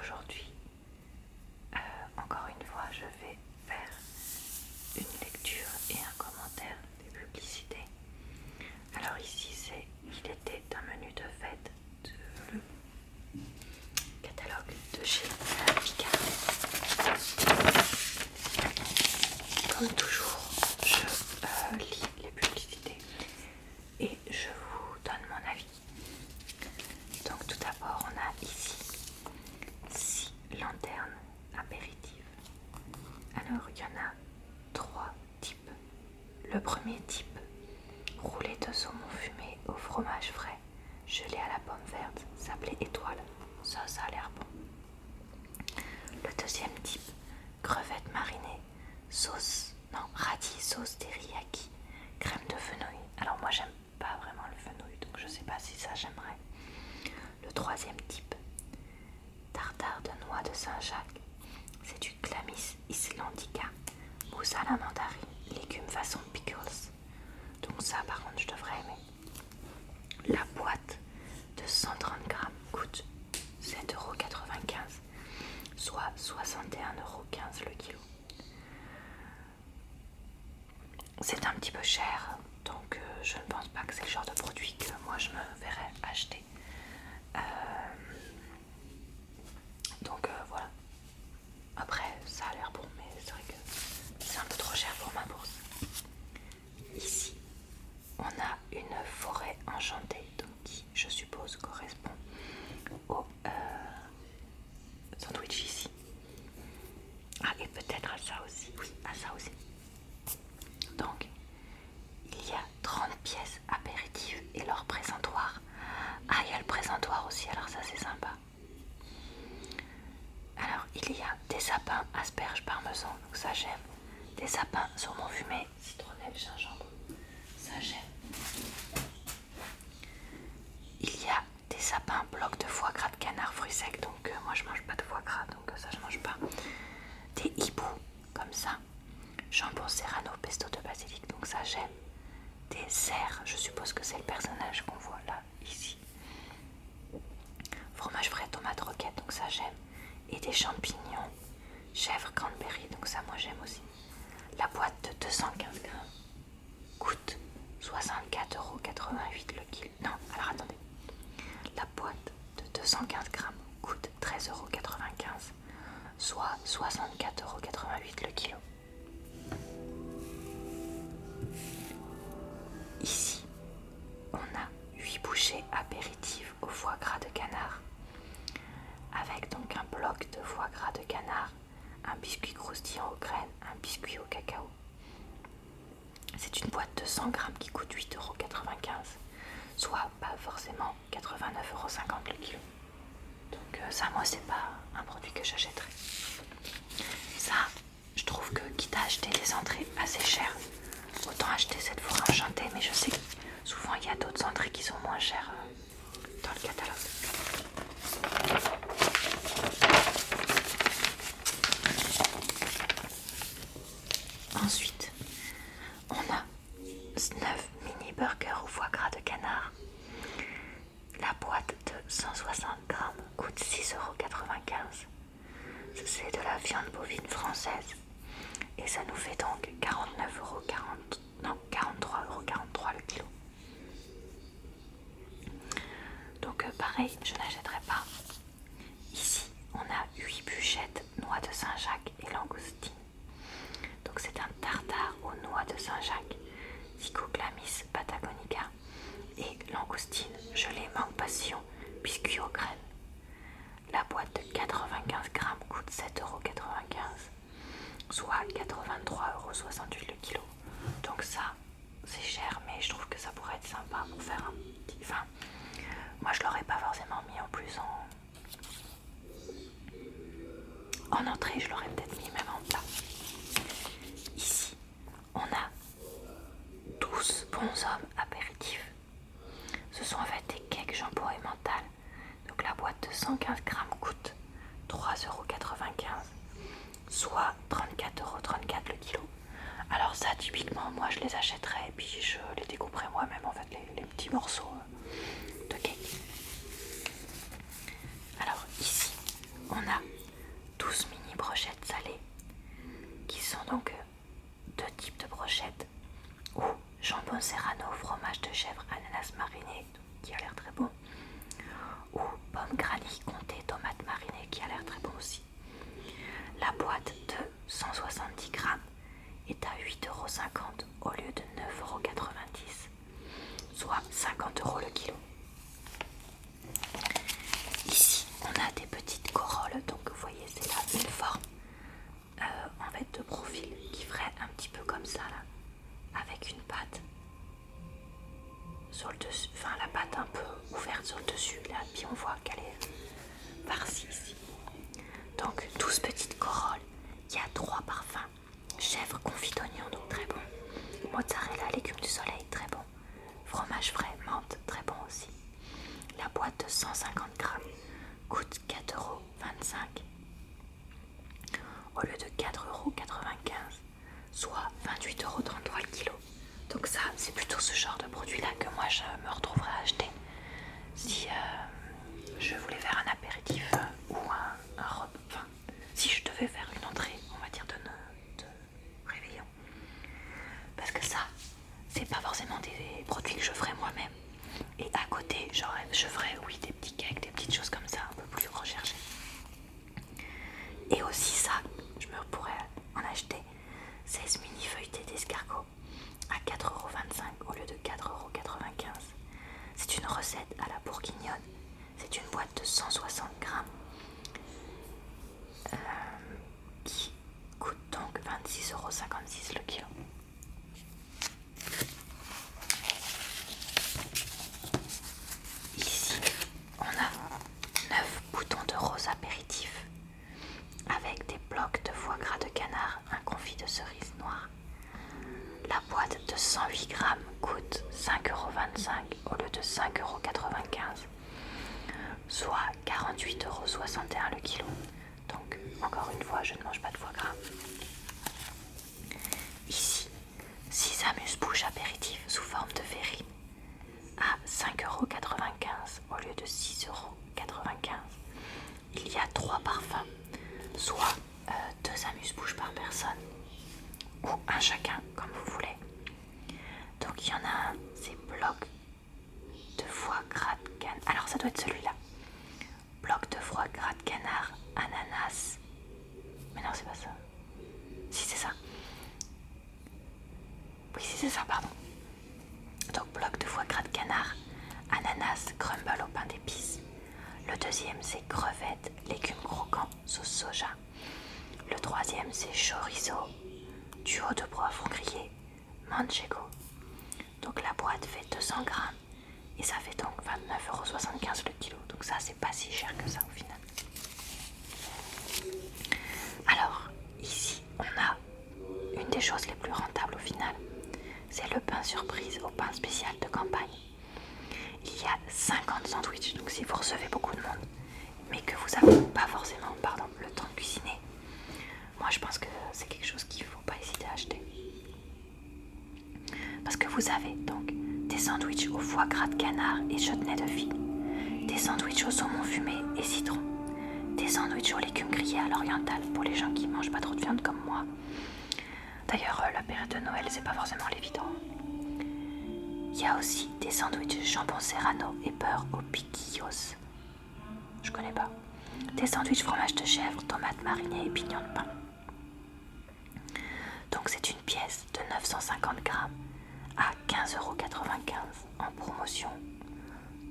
aujourd'hui, encore une fois, je vais faire une lecture et un commentaire des publicités. Alors ici, il était un menu de fête de le catalogue de chez Picard. Comme toujours, je lis les publicités et je vous donne mon avis. Donc tout d'abord, on a ici 6 lanternes apéritives. Alors il y en a 3 types. Le premier type, roulé de saumon fumé au fromage frais, gelé à la pomme verte, sablé étoile. Ça a l'air bon. Le deuxième type, crevettes marinées, radis sauce teriyaki, crème de fenouil. Alors moi j'aime pas vraiment le fenouil, donc je sais pas si ça j'aimerais. Le troisième type, tartare de noix de Saint-Jacques. C'est du Clamis islandica, mousse à la mandarine, légumes façon pickles. Donc ça par contre je devrais aimer. La boîte de 130 grammes coûte 7,95 €, soit 61,15 € le kilo. C'est un petit peu cher, donc je ne pense pas que c'est le genre de produit que moi je me verrais acheter. Donc voilà. Après ça a l'air bon, mais c'est vrai que c'est un peu trop cher pour ma bourse. Ici on a une forêt enchantée, donc qui je suppose correspond au sandwich ici. Ah, et peut-être à ça aussi, oui, à ça aussi. Donc il y a 30 pièces apéritives et leur présentoir. Ah, il y a le présentoir aussi, alors ça c'est sympa. Alors il y a des sapins asperges parmesan, donc ça j'aime. Des sapins saumon fumé, citronnelle, gingembre, ça j'aime. Il y a des sapins blocs de foie gras de canard fruits secs, donc moi je mange pas de foie gras, donc ça je mange pas. Des hiboux comme ça, jambon serrano, pesto de basilic, donc ça j'aime. Des cerfs, je suppose que c'est le personnage qu'on voit là, ici. Fromage frais, tomate roquette, donc ça j'aime. Et des champignons, chèvre cranberry, donc ça moi j'aime aussi. La boîte de 215 grammes coûte 64,88 € le kilo. Non, alors attendez. La boîte de 215 grammes coûte 13,95 €, soit 64,88 € le kilo. Ici, on a 8 bouchées apéritives au foie gras de canard, avec donc un bloc de foie gras de canard, un biscuit croustillant aux graines, un biscuit au cacao. C'est une boîte de 100 grammes qui coûte 8,95 €, soit pas forcément 89,50 € le kilo. Donc ça, moi, c'est pas un produit que j'achèterais. Ça, je trouve que quitte à acheter des entrées assez chères, autant acheter cette forêt enchantée, mais je sais que souvent il y a d'autres entrées qui sont moins chères dans le catalogue. Ensuite, on a 9 mini burgers au foie gras de canard. La boîte de 160 grammes coûte 6,95 €. C'est de la viande bovine française. Et ça nous fait donc 43,43 € le kilo. Donc pareil, je n'achèterai pas. Ici, on a 8 bûchettes noix de Saint-Jacques et langoustine. Donc c'est un tartare aux noix de Saint-Jacques, Zygoclamis patagonica et langoustine gelée mangue passion, biscuit aux graines. La boîte de 95 grammes coûte 7,95 €, soit 83,68 € le kilo. Donc ça, c'est cher, mais je trouve que ça pourrait être sympa pour faire un petit... Enfin, moi je l'aurais pas forcément mis en plus en entrée, je l'aurais peut-être mis même en plat. Ici, on a 12 bons hommes apéritifs. Ce sont en fait des cakes jambon et mental. Donc la boîte de 115 grammes coûte 3,95 €, soit 34,34 € le kilo. Alors ça, typiquement, moi je les achèterais et puis je les découperais moi-même, en fait, les petits morceaux de cake. Alors ici, on a des petites corolles. Donc vous voyez, c'est là une forme en fait de profil qui ferait un petit peu comme ça là, avec une patte sur le dessus, enfin la patte un peu ouverte sur le dessus là, puis on voit qu'elle est farcie ici. Donc 12 petites corolles, il y a 3 parfums, chèvre confit d'oignon, donc très bon, mozzarella, légumes du soleil, très bon, fromage frais, menthe, très bon aussi. La boîte de 150 grammes coûte 4,25 €. Au lieu de 4,95 €, soit 28,33 € le kilo. Donc ça, c'est plutôt ce genre de produit-là que moi je me retrouverais à acheter si je voulais faire un apéritif ou un repas. Enfin, si je devais faire une entrée, on va dire, de réveillon. Parce que ça, c'est pas forcément des produits que je ferais moi-même. Et à côté, je ferais, oui, des petits cakes, des petites choses comme ça, un peu plus recherchées. Et aussi ça, je me pourrais en acheter 16 mini feuilletés d'escargot à 4,25 € au lieu de 4,95 €. C'est une recette à la bourguignonne. C'est une boîte de 160 grammes qui coûte donc 26,56 € le kilo. Ici, on a 9 boutons de rose apéritif avec des blocs de foie gras de canard, un confit de cerise noire. La boîte de 108 grammes coûte 5,25 € au lieu de 5,95 €, soit 48,61 € le kilo. Donc, encore une fois, je ne mange pas de foie gras. Ici, 6 amuse-bouches apéritifs sous forme de verrine à 5,95 € au lieu de 6,95 €. Il y a 3 parfums, soit 2 amuse-bouches par personne ou un chacun comme vous voulez. Donc il y en a un, c'est bloc de foie gras de canard. Alors ça doit être celui-là. Bloc de foie gras de canard, ananas. Mais non, c'est pas ça. Si, c'est ça. Oui, si, c'est ça, pardon. Donc bloc de foie gras de canard, ananas, crumble au pain d'épices. Le deuxième, c'est crevettes, légumes croquants, sauce soja. Le troisième, c'est chorizo, duo de poivre grillé, manchego. Donc la boîte fait 200 grammes et ça fait donc 29,75 € le kilo. Donc ça, c'est pas si cher que ça au final. Alors ici, on a une des choses les plus rentables au final. C'est le pain surprise au pain spécial de campagne. Il y a 50 sandwichs, donc si vous recevez beaucoup de monde, mais que vous n'avez pas forcément le temps de cuisiner, moi je pense que c'est quelque chose qu'il ne faut pas hésiter à acheter. Parce que vous avez donc des sandwichs au foie gras de canard et chutney de figue, des sandwichs au saumon fumé et citron, des sandwichs aux légumes grillés à l'oriental pour les gens qui ne mangent pas trop de viande comme moi. D'ailleurs, la période de Noël, c'est pas forcément l'évident. Il y a aussi des sandwichs jambon serrano et beurre aux piquillos. Je connais pas. Des sandwichs fromage de chèvre, tomates marinées et pignons de pain. Donc c'est une pièce de 950 grammes à 15,95 € en promotion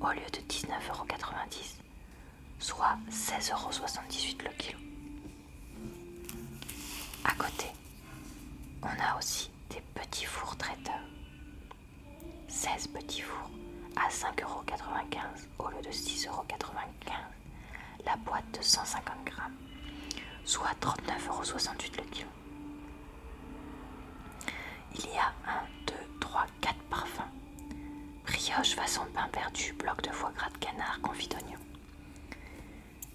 au lieu de 19,90 €, soit 16,78 € le kilo. À côté, on a aussi des petits fours traiteurs. 16 petits fours à 5,95 € au lieu de 6,95 € la boîte de 150 grammes, soit 39,68 € le kilo. Il y a 1, 2, 3, 4 parfums. Brioche façon pain perdu, bloc de foie gras de canard, confit d'oignon.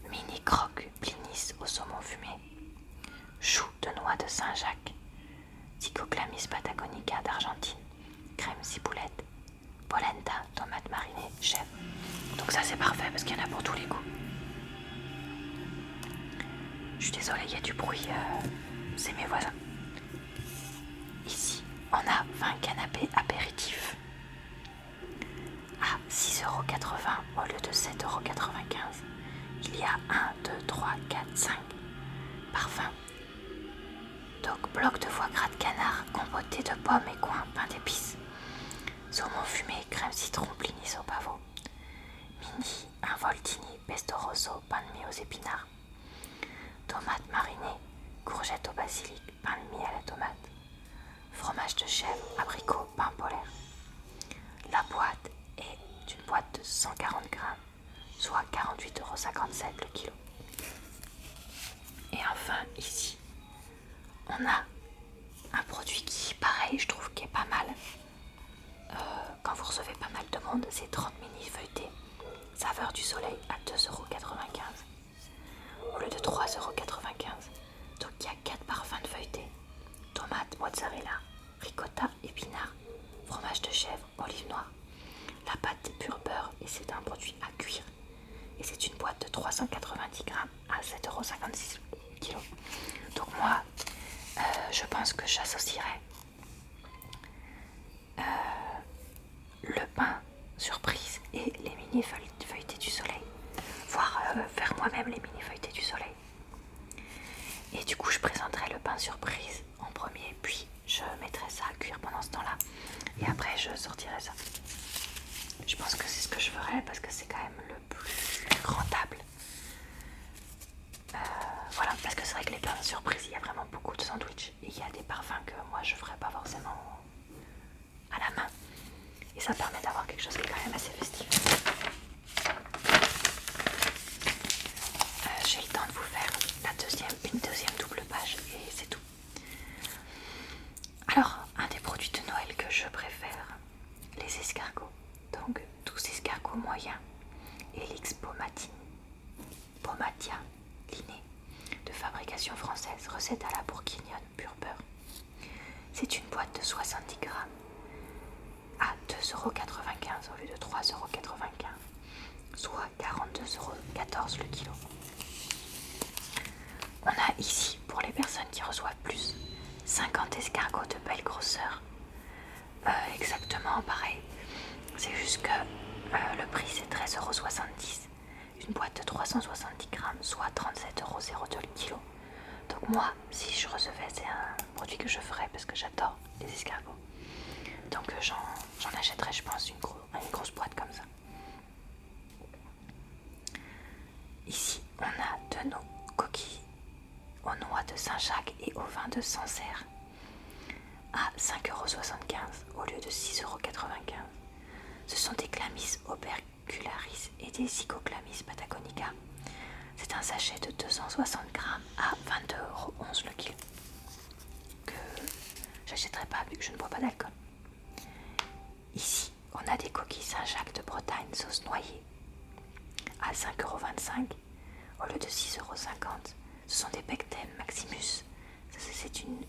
Mini croque, blinis au saumon fumé. Chou de noix de Saint-Jacques. Psychoclamis patagonica d'Argentine. Crème ciboulette. Polenta, tomate marinée, chèvre. Donc ça c'est parfait parce qu'il y en a pour tous les goûts. Je suis désolée, il y a du bruit, c'est mes voisins. Ici, on a 20 canapés apéritifs à 6,80 € au lieu de 7,95 €. Il y a 1, 2, 3, 4, 5 parfums. Donc bloc de foie gras de canard, compoté de pommes et coin, pain d'épices. Saumon fumé, crème citron, blinis au pavot. Mini, involtini, pesto rosso, pain de mie aux épinards, tomates marinées, courgettes au basilic, pain de mie à la tomate, fromage de chèvre, abricot, pain polaire. La boîte est une boîte de 140 grammes, soit 48,57 € le kilo. Et enfin, ici, on a un produit qui, pareil, je trouve qui est pas mal. Quand vous recevez pas mal de monde, c'est 30 mini feuilletés saveur du soleil à 2,95 € au lieu de 3,95 €. Donc il y a 4 parfums de feuilletés: tomate, mozzarella, ricotta, épinards, fromage de chèvre, olive noire. La pâte est pur beurre et c'est un produit à cuire. Et c'est une boîte de 390 grammes à 7,56 € kg. Donc moi, je pense que j'associerais le pain surprise et les mini feuilletés du soleil, voire faire moi-même les mini feuilletés du soleil. Et du coup je présenterai le pain surprise en premier, puis je mettrai ça à cuire pendant ce temps-là et après je sortirai ça. Je pense que c'est ce que je ferai parce que c'est quand même le plus rentable. Voilà, parce que c'est vrai que les pains surprises, il y a vraiment beaucoup de sandwichs et il y a des parfums que moi je ferai pas forcément à la main. Et ça permet d'avoir quelque chose qui est quand même assez festif. J'ai le temps de vous faire une deuxième double page et c'est tout. Alors, un des produits de Noël que je préfère, les escargots. Donc, 12 escargots moyens, Elix Pomatia Liné, de fabrication française, recette à la bourguignonne, pur beurre. C'est une boîte de 70 grammes à 2,95 € au lieu de 3,95 €, soit 42,14 € le kilo. On a ici, pour les personnes qui reçoivent plus, 50 escargots de belle grosseur. Exactement pareil, c'est juste que le prix c'est 13,70 €, une boîte de 370 grammes, soit 37,02 € le kilo. Donc moi, si je recevais, c'est un produit que je ferais parce que j'adore les escargots. Donc j'en achèterais, je pense, une grosse boîte comme ça. Ici, on a de nos coquilles aux noix de Saint-Jacques et au vin de Sancerre à 5,75 € au lieu de 6,95 €. Ce sont des Chlamys opercularis et des Zygoclamis patagonica. C'est un sachet de 260 grammes à 22,11 € le kilo, que j'achèterai pas vu que je ne bois pas d'alcool. Ici, on a des coquilles Saint-Jacques de Bretagne sauce noyée à 5,25 € au lieu de 6,50 €. Ce sont des Pecten Maximus. C'est une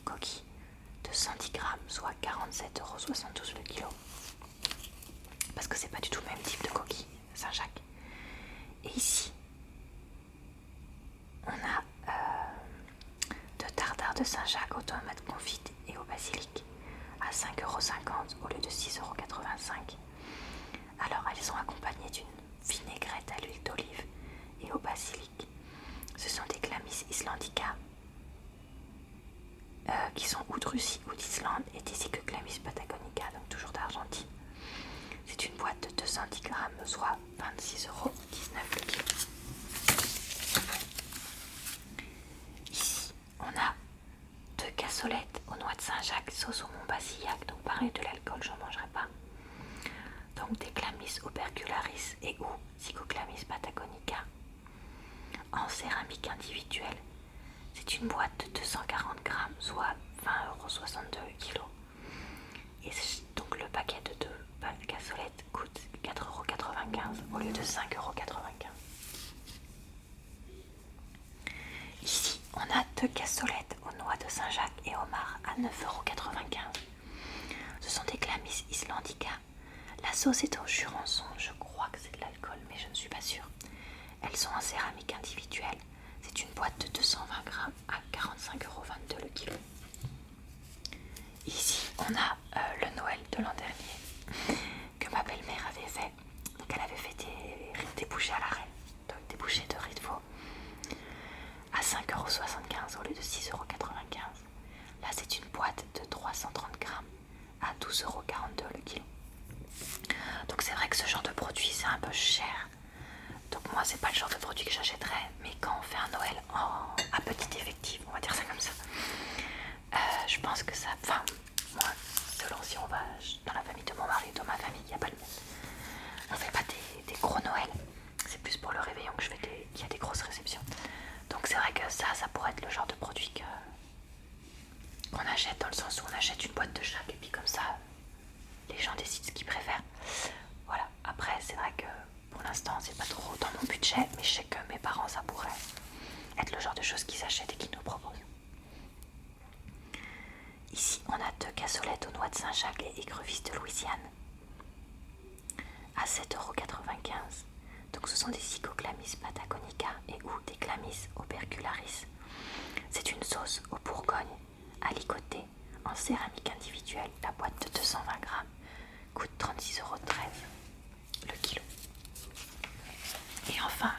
coquille de 110 grammes, soit 47,72 € le kilo. Parce que c'est pas du tout le même type de coquille Saint-Jacques. Et ici, on a de tartare de Saint-Jacques aux tomates confites et au basilic à 5,50 € au lieu de 6,85 €. Alors elles sont accompagnées d'une vinaigrette à l'huile d'olive et au basilic. Ce sont des Chlamys islandica qui sont ou de Russie ou d'Islande et des Zygoclamis patagonica, donc toujours d'Argentine. C'est une boîte de 210 grammes, soit 26,19 € le kilo. Ici, on a 2 cassolettes aux noix de Saint-Jacques, sauce au Montbazillac, donc pareil, de l'alcool, j'en mangerai pas. Donc des Chlamys opercularis et ou Zygoclamis patagonica en céramique individuelle. C'est une boîte de 240 grammes, soit 20,62 € le kilo. Et donc le paquet de 2 cassolettes coûte 4,95 € au lieu de 5,95 €. Ici, on a 2 cassolettes aux noix de Saint-Jacques et homard à 9,95 €. Ce sont des Chlamys islandica. La sauce est au jurançon, je crois que c'est de l'alcool, mais je ne suis pas sûre. Elles sont en céramique individuelle. C'est une boîte de 220 grammes à 45,22 € le kilo. Ici, on a le Noël de l'an dernier que ma belle-mère avait fait. Donc elle avait fait des bouchées à la reine, donc des bouchées de riz de veau à 5,75 € au lieu de 6,95 €. Là, c'est une boîte de 330 grammes à 12,42 € le kilo. Donc c'est vrai que ce genre de produit, c'est un peu cher. Donc moi c'est pas le genre de produit que j'achèterais, mais quand on fait un Noël à petit effectif, on va dire ça comme ça, je pense que ça, enfin moi selon si on va dans la famille de mon mari, dans ma famille, il n'y a pas le même. On fait pas des gros Noël, c'est plus pour le réveillon que je fais qu'il y a des grosses réceptions. Donc c'est vrai que ça pourrait être le genre de produit qu'on achète, dans le sens où on achète une boîte de chaque et puis comme ça les gens décident ce qu'ils préfèrent. Voilà, après c'est vrai que pour l'instant c'est pas trop dans mon budget, mais je sais que mes parents ça pourrait être le genre de choses qu'ils achètent et qu'ils nous proposent. Ici on a 2 cassolettes aux noix de Saint-Jacques et écrevisses de Louisiane à 7,95 €. Donc ce sont des Psychoclamis patagonica et ou des Clamis opercularis. C'est une sauce au Bourgogne à licoter en céramique individuelle. La boîte de 220 grammes coûte 36,13 € le kilo. Et enfin